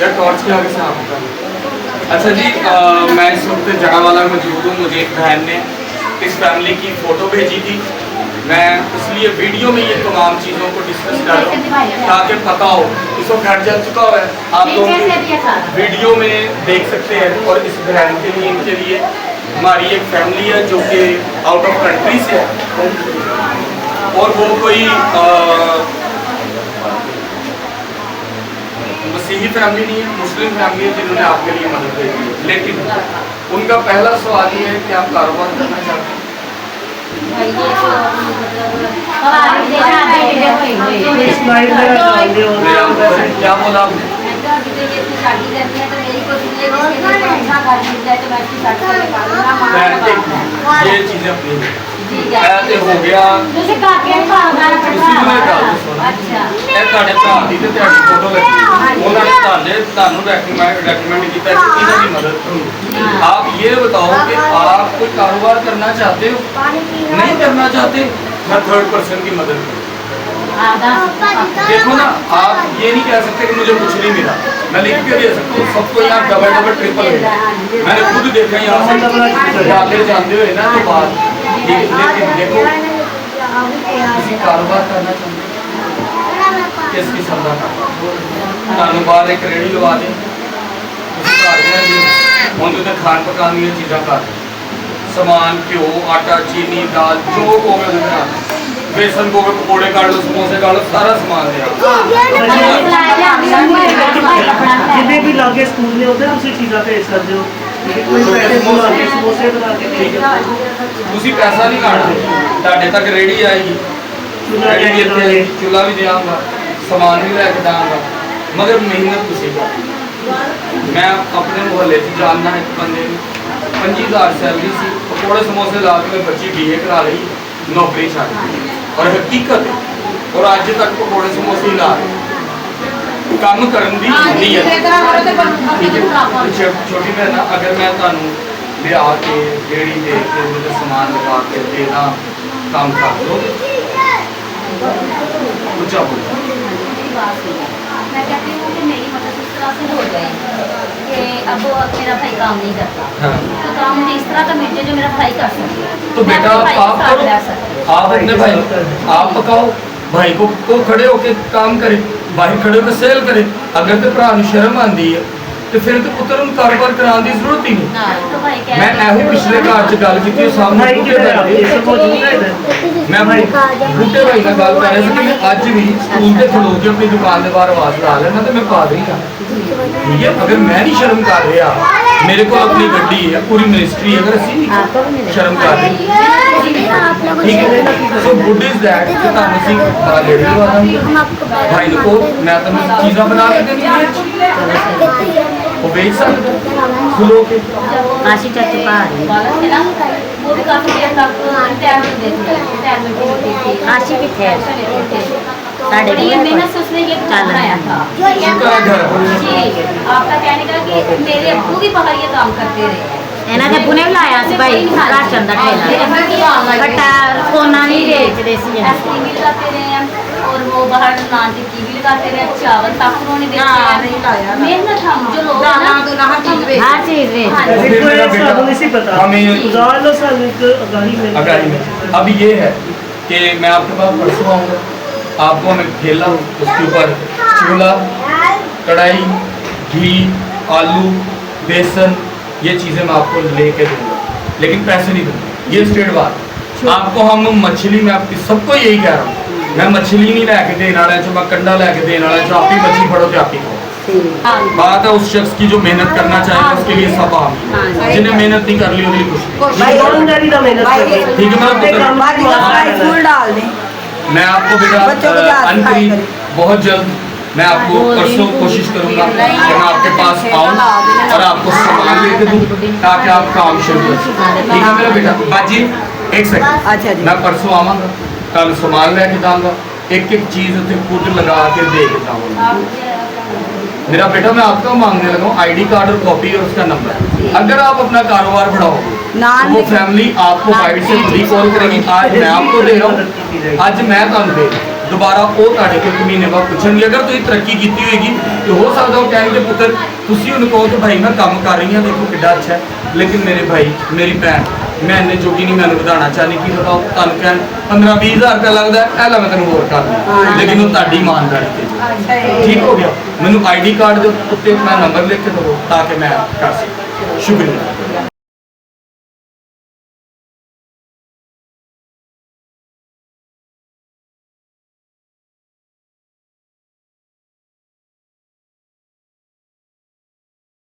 या टॉर्च के आगे से आप अच्छा जी, मैं इस वक्त जड़ावाला मौजूद हूँ। मुझे एक बहन ने इस फैमिली की फ़ोटो भेजी थी। मैं इसलिए वीडियो में ये तमाम चीज़ों को डिस्कस कर रहा हूँ ताकि पता हो। इसको घर जल चुका हुआ है, आप लोग वीडियो में देख सकते हैं। और इस बहन के लिए, इनके लिए हमारी एक फैमिली है जो कि आउट ऑफ कंट्री से है, और वो कोई मसीही फैमिली नहीं है, मुस्लिम फैमिली है जिन्होंने आपके लिए मदद भेजी है। लेकिन उनका पहला सवाल ये है कि आप कारोबार करना चाहते हैं? क्या बोला आपने? ये चीज़ें अपनी ऐसे हो गया फोटो लगी, उन्होंने रेकमेंड किया इन्होंने मदद करो। आप ये बताओ कि आप कोई कारोबार करना चाहते हो? नहीं करना चाहते, मैं थर्ड पर्सन की मदद करूँ। देखो ना, आप ये नहीं कह सकते कि मुझे कुछ नहीं मिला। मैं लिख के दे सकता हूँ सबको, यहाँ डबल डबल ट्रिपल है। मैंने खुद देखा यहाँ से जाते जाते हुए ना तो बात। लेकिन देखो, किसी कारोबार करना चाहते किस किस्म का कारोबार, एक रेडी लगा दें, उनके खान पकान दी चीज़ा कर समान, घ्यो, आटा, चीनी, दाल, जो को बेसन को पकौड़े काट लो, समोसे काट लो, सारा सामान दे जिन्हें भी लागे स्कूल ने होते उसी चीज़ा भेज सकते हो। ਤੁਸੀਂ ਪੈਸਾ ਨਹੀਂ ਕਾਟਦੇ, ਤੁਹਾਡੇ ਤੱਕ ਰੇੜੀ ਆਏਗੀ, ਚੁੱਲ੍ਹਾ ਵੀ ਦਿਆਂਗਾ, ਸਮਾਨ ਵੀ ਲੈ ਕੇ ਦਾਂਗਾ, ਮਗਰ ਮਿਹਨਤ ਤੁਸੀਂ ਕਰੋ। मैं अपने मोहल्ले से जानना एक बंदे 25,000 सैलरी सी, पकौड़े समोसे ला के बच्ची BA करा ली, नौकरी छड़ और हकीकत है। और अज तक पकौड़े समोसे ही ला रहे काम करन दी नीयत। छोटी बहन, अगर मैं तुहानू लिया के रेड़ी दे के उन्हें सामान लगा के देना काम कर दो, ऊंचा बोलो। मैं कहती हूँ कि मेरी मदद इस तरह से हो जाए कि अब मेरा भाई काम नहीं करता, तो काम मुझे इस तरह का मिल जाए जो मेरा भाई कर सके। तो बेटा आप करो, आप अपने भाई आप पकाओ, भाई को खड़े होके काम करे, भाई खड़े होकर सेल करे। अगर तो भरा शर्म आती है तो फिर तो पुत्र कारोबार कराने की जरूरत ही नहीं। मैं ऐसे पिछले घर च गल की सामने मैं बूटे भाई ना गल कर रहा कि मैं अज भी स्कूल के खलो के अपनी दुकान के बाहर आवाज ला लेना तो मैं पादरी हाँ, ठीक है। अगर मैं नहीं शर्म कर रहा, मेरे को अपनी गड्डी है, पूरी मिनिस्ट्री, अगर असी शर्म कर रहे, ठीक है। सो गुड इज दैट कि भाई को मैं तुम्हें चीज़ा बना के देनी वो बेच सकते खुलो के। आशी चाची वो भी काफी देर तक रिटायरमेंट देती है, आशी भी थे साढ़े मेहनत से उसने ये बनाया था। जी, आपका कहने का कि मेरे अब्बू भी बाहर ये काम करते रहे। ਇਹਨਾਂ ਦੇ ਬੁਨੇ ਵੀ ਲਾਇਆ ਸੀ ਭਾਈ ਰਾਸ਼ਨ ਦਾ ਠੇਲਾ ਘਟਾ ਕੋਨਾ नहीं बेचते सी आइसक्रीम भी लगाते रहे हैं और वो बाहर नान टिक्की भी लगाते रहे, चावल तक उन्होंने बेचे हैं। मेहनत हम जो लोग हर चीज अब ये है कि मैं आपके पास परसों आऊँगा, आपको हमें ठेला, उसके ऊपर चूल्हा, कढ़ाई, घी, आलू, बेसन, ये चीज़ें मैं आपको लेके दूंगा, लेकिन पैसे नहीं दूंगा। ये स्टेट बात आपको हम मछली में आपकी सबको यही कह रहा हूँ, मैं मछली नहीं लैके देने वाला जो मैं कंडा लैके देने वाला जो आप ही मछली फड़ो तो आप ही खाओ। बात है उस शख्स की जो मेहनत करना चाहे उसके लिए सब आम, जिन्हें मेहनत नहीं कर ली उसके लिए कुछ ठीक है। मैं आपको बेटा अनकरीब बहुत जल्द मैं आपको परसों कोशिश करूंगा कि मैं आपके पास आऊँ और आपको सामान लेके दूँ ताकि आप काम शुरू कर सकें, ठीक है मेरा बेटा। बाजी एक सेकंड, मैं परसों आवांगा, कल सामान लेके जाऊँगा, एक एक चीज़ उत्ते खुद लगा के दे के जाऊँगा। मेरा बेटा मैं आपका मांगने लगा हूँ ID कार्ड और कॉपी और उसका नंबर। अगर आप अपना कारोबार बढ़ाओगे तो वो फैमिली आपको वाइड से खुद ही कॉल करेगी। आज मैं आपको दे रहा हूँ, आज मैं तुम दे दोबारा वो तुहाडे कोल 1 महीने बाद पुछणगे अगर तुसीं तरक्की कीती होएगी तो हो सकदा वो कहणगे पुत्तर तुसीं उन्हें कहो कि भाई मैं काम कर रही हाँ देखो किड्डा अच्छा है लेकिन मेरे भाई मेरी भैन मैं इन्ने जोगी नहीं मैंने बढ़ाना चाहनी की बताओ तुहानूं कहण 15-20 हज़ार रुपया लगदा है ला मैं तैनूं होर कर दूँ लेकिन वो तुहाडी ईमानदारी ते ठीक हो गया मैनूं ID कार्ड दे उत्ते मैं नंबर लिख के दो ताकि मैं कर सकां शुक्रिया।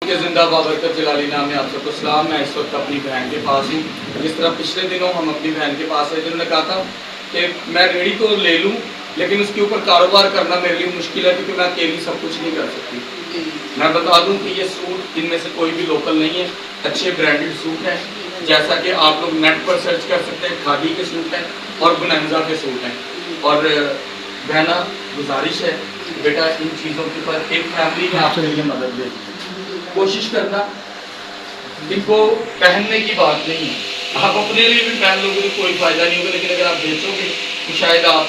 जिंदाबाद बरकत जलाली नाम है आप सबको सलाम। मैं इस वक्त अपनी बहन के पास हूँ। जिस तरह पिछले दिनों हम अपनी बहन के पास आए थे उन्होंने कहा था कि मैं रेडी तो ले लूँ लेकिन उसके ऊपर कारोबार करना मेरे लिए मुश्किल है क्योंकि मैं अकेली सब कुछ नहीं कर सकती। मैं बता दूँ कि ये सूट इनमें से कोई भी लोकल नहीं है, अच्छे ब्रांडेड सूट हैं जैसा कि आप लोग नेट पर सर्च कर सकते हैं। खादी के सूट हैं और बुनंजा के सूट हैं। और बहना गुजारिश है बेटा इन चीज़ों के ऊपर एक फैमिली में आपके लिए मदद दे कोशिश करना। इनको पहनने की बात नहीं है, आप अपने लिए भी पहन लोगे तो कोई फायदा नहीं होगा लेकिन अगर आप बेचोगे तो शायद आप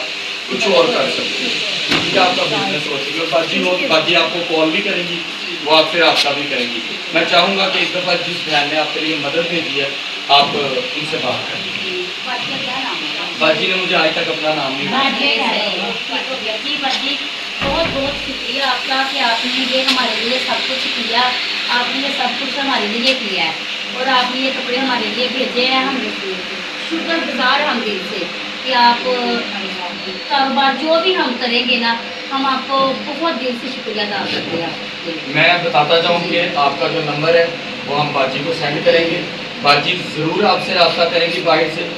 कुछ और कर सकते हैं। ठीक है आपका बिजनेस हो सके। बाकी हो बाकी आपको कॉल भी करेंगी वो आपसे रास्ता भी करेंगी। मैं चाहूँगा कि इस दफ़ा जिस बहन ने आपके लिए मदद भेजी है आप उनसे बात करें। बाजी ने मुझे आज तक अपना नाम नहीं बहुत बहुत शुक्रिया आपका कि आपने ये हमारे लिए सब कुछ किया। आपने ये सब कुछ हमारे लिए किया है और आपने ये कपड़े हमारे लिए भेजे हैं। हम शुक्रगुजार हम दिल से कि आप कारोबार जो भी हम करेंगे ना हम आपको बहुत दिल से शुक्रिया अदा करते हैं। मैं बताता चाहूँ कि आपका जो नंबर है वो हम बाजी को सेंड करेंगे। बाजी ज़रूर आपसे रास्ता करेंगी बाहर से।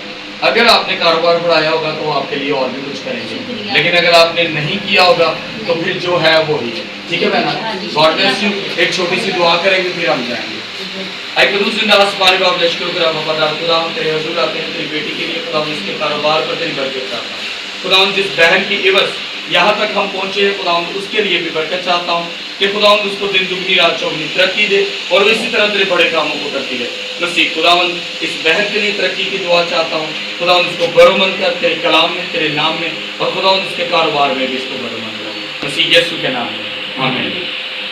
अगर आपने कारोबार बढ़ाया होगा तो आपके लिए और भी कुछ करेंगे लेकिन अगर आपने नहीं किया होगा तो फिर जो है वो ही है। ठीक है बहना, गॉड ब्लेस यू। एक छोटी सी दुआ करेंगे फिर हम जाएंगे। आई कदूस जिंदा हमारे बाप लश्कर करा वफादार खुदा हम तेरे हुजूर आते हैं तेरी बेटी के लिए खुदा इसके कारोबार पर तेरी बरकत चाहता हूँ। खुदा जिस बहन की इवज़ यहाँ तक हम पहुँचे हैं खुदा उसके लिए भी बरकत चाहता हूँ कि खुदा उसको दिन दुगनी रात चौगनी तरक्की दे और वो इसी तरह तेरे बड़े कामों को करती है। नसीब खुदावन इस बहन के लिए तरक्की की दुआ चाहता हूँ। खुदावन उसको बरोमंद कर तेरे कलाम में तेरे नाम में और खुदावन उसके कारोबार में भी इसको बरोमंद कर। नसीब यीशु के नाम में आमीन।